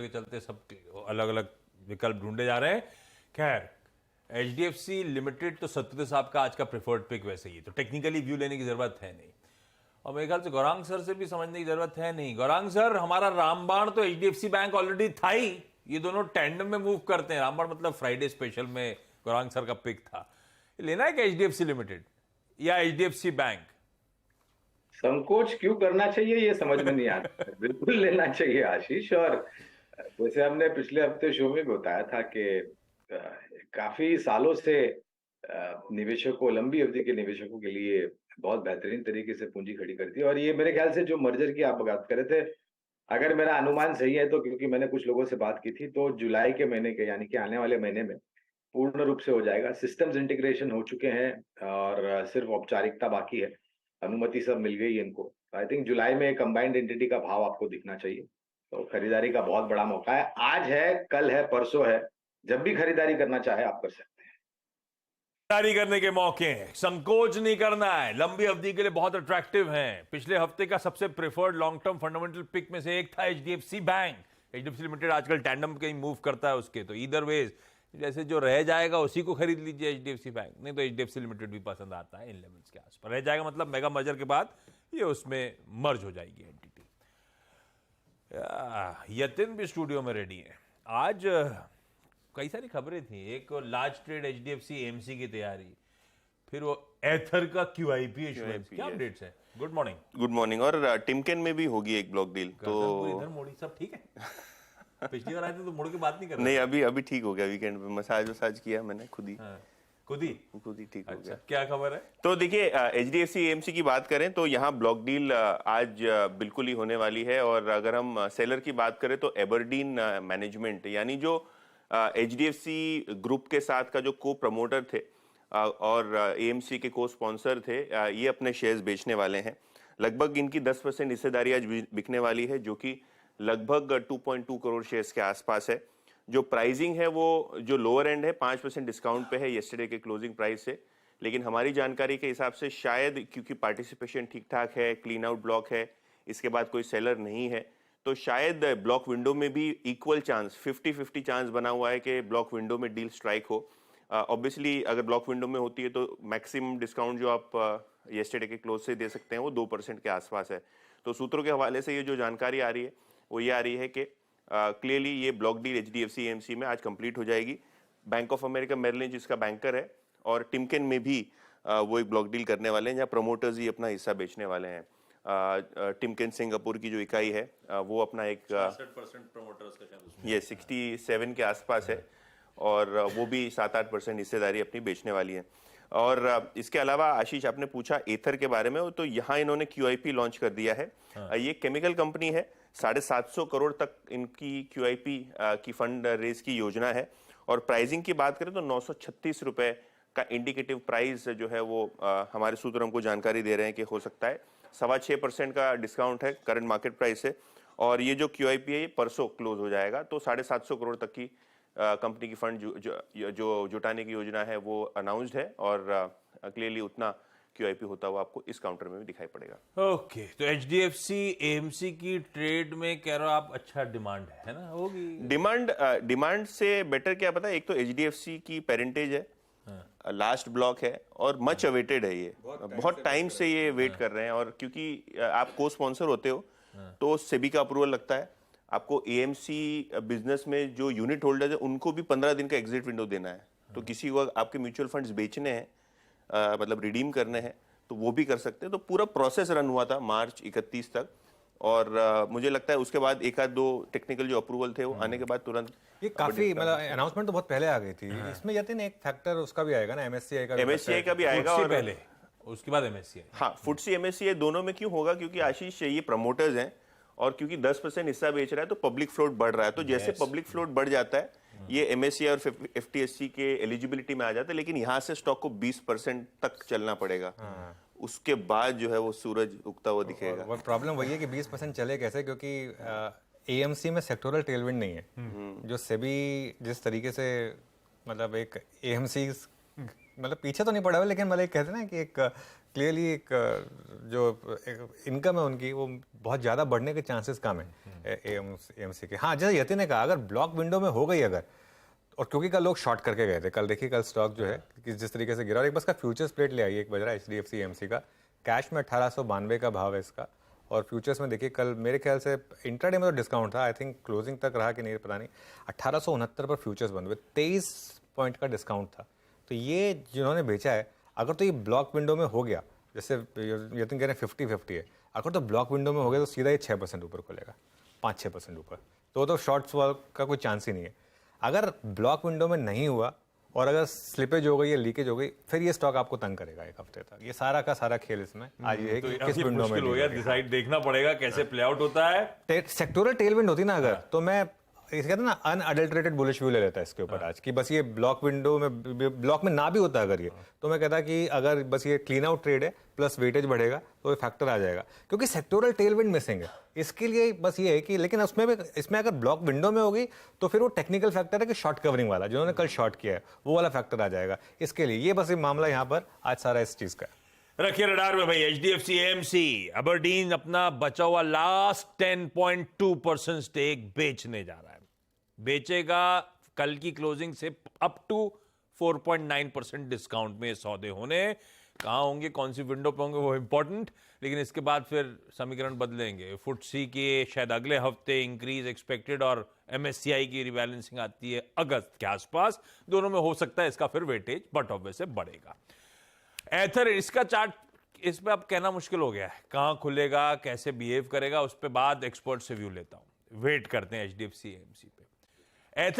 के चलते सब अलग अलग विकल्प ढूंढे जा रहे हैं। खैर, एचडीएफसी लिमिटेड तो सत्यदेव साहब का आज का प्रेफर्ड पिक वैसे ही, तो टेक्निकली व्यू लेने की जरूरत है नहीं। और मेरे ख्याल से गौरांग सर से भी समझने की जरूरत है नहीं। गौरांग सर, हमारा रामबाण तो एचडीएफसी बैंक ऑलरेडी था ही, ये दोनों टैंडम में मूव करते हैं। रामबाण मतलब फ्राइडे स्पेशल में गौरांग सर का पिक था। लेना है क्या एचडीएफसी लिमिटेड या एचडीएफसी बैंक? संकोच क्यों करना चाहिए ये समझ में नहीं आता। बिल्कुल लेना चाहिए आशीष। और जैसे हमने पिछले हफ्ते शो में बताया था कि अ, काफी सालों से निवेशकों, लंबी अवधि के निवेशकों के लिए बहुत बेहतरीन तरीके से पूंजी खड़ी करती है। और ये मेरे ख्याल से जो मर्जर की आप बात कर रहे थे, अगर मेरा अनुमान सही है तो, क्योंकि मैंने कुछ लोगों से बात की थी, तो जुलाई के महीने के, यानी कि आने वाले महीने में पूर्ण रूप से हो जाएगा। सिस्टम्स इंटीग्रेशन हो चुके हैं और सिर्फ औपचारिकता बाकी है। अनुमति सब मिल गई है इनको। आई थिंक जुलाई में कंबाइंड एंटिटी का भाव आपको दिखना चाहिए। तो खरीदारी का बहुत बड़ा मौका है। आज है, कल है, परसों है, जब भी खरीदारी करना चाहे आप कर सकते हैं। खरीदारी करने के मौके हैं, संकोच नहीं करना है, लंबी अवधि के लिए बहुत अट्रैक्टिव हैं। पिछले हफ्ते का सबसे preferred long term fundamental pick में से एक था एचडीएफसी बैंक। एचडीएफसी लिमिटेड आजकल टैंडम कहीं मूव करता है उसके, तो इधर वेज जैसे जो रह जाएगा उसी को खरीद लीजिए एचडीएफसी बैंक। नहीं तो एचडीएफसी लिमिटेड भी पसंद आता है इन लेवल्स के आसपास रह जाएगा, मतलब मेगा मर्जर के बाद ये उसमें मर्ज हो जाएगी एंटिटी। यतिन भी स्टूडियो में रेडी है। आज कई सारी खबरें थी। एक लार्ज ट्रेड एचडीएफसी एएमसी की तैयारी, फिर वो एथर का क्यूआईपी इशुएंस। क्या अपडेट्स है? Good morning. Good morning. और टिमकेन में भी होगी एक ब्लॉक डील, तो इधर मोड़ी सब ठीक है? पिछली बार आए थे तो मुड़ के बात नहीं कर रहे? नहीं, अभी ठीक हो गया। वीकेंड पे मसाज किया मैंने खुद ही। हाँ, खुद ही ठीक हो गया। क्या खबर है? तो देखिए, एचडीएफसी एएमसी की बात करें तो यहाँ ब्लॉक डील आज बिल्कुल ही होने वाली है। और अगर हम सेलर की बात करें तो एबरडीन मैनेजमेंट, यानी जो एचडीएफसी ग्रुप के साथ का जो को प्रमोटर थे और एएमसी के को स्पॉन्सर थे, ये अपने शेयर्स बेचने वाले हैं। लगभग इनकी 10% हिस्सेदारी आज बिकने वाली है, जो कि लगभग 2.2 करोड़ शेयर्स के आसपास है। जो प्राइसिंग है वो जो लोअर एंड है 5% डिस्काउंट पे है येस्टरडे के क्लोजिंग प्राइस से। लेकिन हमारी जानकारी के हिसाब से शायद क्योंकि पार्टिसिपेशन ठीक ठाक है, क्लीन आउट ब्लॉक है, इसके बाद कोई सेलर नहीं है, तो शायद ब्लॉक विंडो में भी इक्वल चांस, 50-50 चांस बना हुआ है कि ब्लॉक विंडो में डील स्ट्राइक हो। ऑब्वियसली अगर ब्लॉक विंडो में होती है तो मैक्सिमम डिस्काउंट जो आप येस्टरडे के क्लोज से दे सकते हैं वो 2% के आसपास है। तो सूत्रों के हवाले से ये जो जानकारी आ रही है वो ये आ रही है कि क्लियरली ये ब्लॉक डील एचडीएफसी एएमसी में आज कंप्लीट हो जाएगी। Bank of America Merrill Lynch इसका बैंकर है और टिमकेन में भी वो एक ब्लॉक डील करने वाले हैं जहाँ प्रमोटर्स ही अपना हिस्सा बेचने वाले हैं। टिमकेन सिंगापुर की जो इकाई है वो अपना एक 60% प्रमोटर्स का शायद ये 67 के आसपास है और वो भी 7-8% हिस्सेदारी अपनी बेचने वाली है। और इसके अलावा आशीष, आपने पूछा एथर के बारे में, तो यहाँ इन्होंने क्यूआईपी लॉन्च कर दिया है। ये केमिकल कंपनी है, 750 करोड़ तक इनकी क्यूआईपी की फंड रेज की योजना है। और प्राइसिंग की बात करें तो 936 रुपए का इंडिकेटिव प्राइस जो है वो हमारे सूत्र हमको जानकारी दे रहे हैं कि हो सकता है। 6.25% का डिस्काउंट है करंट मार्केट प्राइस से। और ये जो क्यूआईपी है ये परसों क्लोज हो जाएगा, तो 750 करोड़ तक की कंपनी की फंड जो जुटाने की योजना है वो अनाउंस्ड है। और क्लियरली उतना क्यूआईपी होता हुआ आपको इस काउंटर में भी दिखाई पड़ेगा। ओके, तो एचडीएफसी एएमसी की ट्रेड में कह रहे हो आप, अच्छा डिमांड है ना? होगी डिमांड से बेटर क्या पता है, एक तो एचडीएफसी की पेरेंटेज है, लास्ट ब्लॉक है और मच अवेटेड है। ये बहुत टाइम से ये वेट कर रहे हैं। और क्योंकि आप को स्पॉन्सर होते हो तो सेबी का अप्रूवल लगता है आपको। एएमसी बिजनेस में जो यूनिट होल्डर है उनको भी 15 दिन का एग्जिट विंडो देना है। तो किसी को आपके म्यूचुअल फंड्स बेचने हैं, मतलब रिडीम करने हैं, तो वो भी कर सकते हैं। तो पूरा प्रोसेस रन हुआ था मार्च 31 तक। और मुझे लगता है उसके बाद एक आध दो टेक्निकल जो अप्रूवल थे वो आने के बाद तुरंत ये काफी, मतलब अनाउंसमेंट तो बहुत पहले आ गई थी। इसमें यतिन एक फैक्टर उसका भी आएगा ना, एमएससीआई का भी आएगा। और पहले उसके बाद एमएससीआई। हाँ, फुटसी एमएससीआई दोनों में क्यों होगा, क्योंकि आशीष ये प्रमोटर्स हैं और क्योंकि 10% हिस्सा बेच रहा है तो पब्लिक फ्लोट बढ़ रहा है। तो जैसे पब्लिक फ्लोट बढ़ जाता है ये एमएससीआई और एफटीएससी के एलिजिबिलिटी में आ जाता है। लेकिन यहाँ से स्टॉक को 20% तक चलना पड़ेगा, उसके बाद जो है वो सूरज उगता हुआ दिखेगा। वो प्रॉब्लम वही है कि 20% चले कैसे, क्योंकि एएमसी में सेक्टोरल टेलविंड नहीं है। जो सेबी जिस तरीके से, मतलब एक एएमसी मतलब पीछे तो नहीं पड़ा हुआ, लेकिन मतलब कहते हैं ना कि एक क्लियरली एक जो इनकम है उनकी वो बहुत ज़्यादा बढ़ने के चांसेस कम है एएमसी के। हाँ, जैसे यति ने कहा, अगर ब्लॉक विंडो में हो गई अगर, और क्योंकि कल लोग शॉर्ट करके गए थे, कल देखिए कल स्टॉक जो है कि जिस तरीके से गिरा, और एक बस का फ्यूचर्स प्लेट ले आइए, एक बज रहा है HDFC AMC का, कैश में 1892 का भाव है इसका, और फ्यूचर्स में देखिए कल मेरे ख्याल से इंट्राडे में तो डिस्काउंट था, आई थिंक क्लोजिंग तक रहा कि नहीं पता नहीं, 1869 पर फ्यूचर्स बंद हुए, 23 पॉइंट का डिस्काउंट था। तो ये जिन्होंने बेचा है, अगर तो ये ब्लॉक विंडो में हो गया, जैसे यतिन कह रहे हैं 50-50 है, अगर तो ब्लॉक विंडो में हो गया तो सीधा ये 6% ऊपर खुलेगा, 5-6% ऊपर, तो शॉर्ट्स का कोई चांस ही नहीं है। अगर ब्लॉक विंडो में नहीं हुआ और अगर स्लिपेज हो गई या लीकेज हो गई, फिर ये स्टॉक आपको तंग करेगा एक हफ्ते तक। ये सारा का सारा खेल इसमें आज ये है कि किस विंडो में मुश्किल हो गया, डिसाइड देखना पड़ेगा कैसे प्ले आउट होता है। सेक्टोरल टेलविंड होती ना अगर, तो मैं इसे कहते हैं ना अनअडल्टरेटेड बुलिश व्यू ले लेता है इसके ऊपर आज, कि बस ये ब्लॉक विंडो में, ब्लॉक में ना भी होता अगर ये, तो मैं कहता कि अगर बस ये क्लीन आउट ट्रेड है प्लस वेटेज बढ़ेगा तो ये फैक्टर आ जाएगा, क्योंकि सेक्टोरल टेलविंड मिसिंग है। इसके लिए बस ये है कि, लेकिन उसमें भी, इसमें अगर ब्लॉक विंडो में होगी तो फिर वो टेक्निकल फैक्टर है कि शॉर्ट कवरिंग वाला, जिन्होंने कल शॉर्ट किया है वो वाला फैक्टर आ जाएगा। इसके लिए ये बस ये मामला यहाँ पर आज सारा इस चीज का है। रखिए रडार में भाई, HDFC AMC अबरडीन अपना बचा हुआ लास्ट 10.2% स्टेक बेचने जा रहा है। बेचेगा कल की क्लोजिंग से अप टू 4.9% डिस्काउंट में सौदे होने। कहां होंगे, कौन सी विंडो पे होंगे वो इंपॉर्टेंट, लेकिन इसके बाद फिर समीकरण बदलेंगे। फुटसी के शायद अगले हफ्ते इंक्रीज एक्सपेक्टेड और MSCI की रिबैलेंसिंग आती है अगस्त के आसपास, दोनों में हो सकता है इसका फिर वेटेज बट ऑब्वियस बढ़ेगा। एथर, इसका चार्ट इस पे अब कहना मुश्किल हो गया है, कहां खुलेगा, कैसे बिहेव करेगा, उस पे बाद एक्सपर्ट से व्यू लेता हूं। वेट करते हैं HDFC AMC पे। एथर